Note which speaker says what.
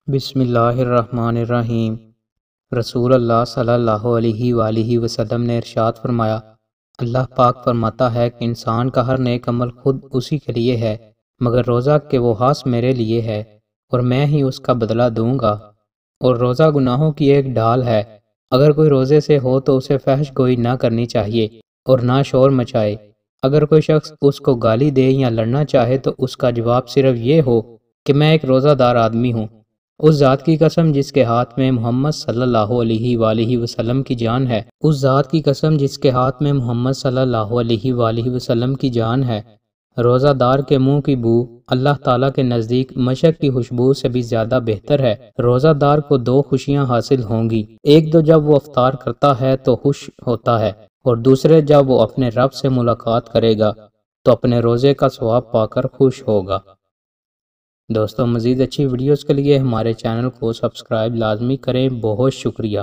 Speaker 1: بسم اللہ الرحمن الرحیم۔ رسول اللہ صلی اللہ علیہ وآلہ وسلم نے ارشاد فرمایا، اللہ پاک فرماتا ہے کہ انسان کا ہر نیک عمل خود اسی کے لیے ہے مگر روزہ کہ وہ خاص میرے لیے ہے اور میں ہی اس کا بدلہ دوں گا۔ اور روزہ گناہوں کی ایک ڈھال ہے، اگر کوئی روزے سے ہو تو اسے فحش گوئی نہ کرنی چاہیے اور نہ شور مچائے۔ اگر کوئی شخص اس کو گالی دے یا لڑنا چاہے تو اس کا جواب صرف یہ ہو کہ میں ایک روزہ دار آدمی ہوں۔ اس ذات کی قسم جس کے ہاتھ میں محمد صلی اللہ علیہ وآلہ وسلم کی جان ہے، اس ذات کی قسم جس کے ہاتھ میں محمد صلی اللہ علیہ وآلہ وسلم کی جان ہے، روزہ دار کے منہ کی بو اللہ تعالیٰ کے نزدیک مشک کی خوشبو سے بھی زیادہ بہتر ہے۔ روزہ دار کو دو خوشیاں حاصل ہوں گی، ایک تو جب وہ افطار کرتا ہے تو خوش ہوتا ہے، اور دوسرے جب وہ اپنے رب سے ملاقات کرے گا تو اپنے روزے کا ثواب پا کر خوش ہوگا۔ دوستو، مزید اچھی ویڈیوز کے لیے ہمارے چینل کو سبسکرائب لازمی کریں۔ بہت شکریہ۔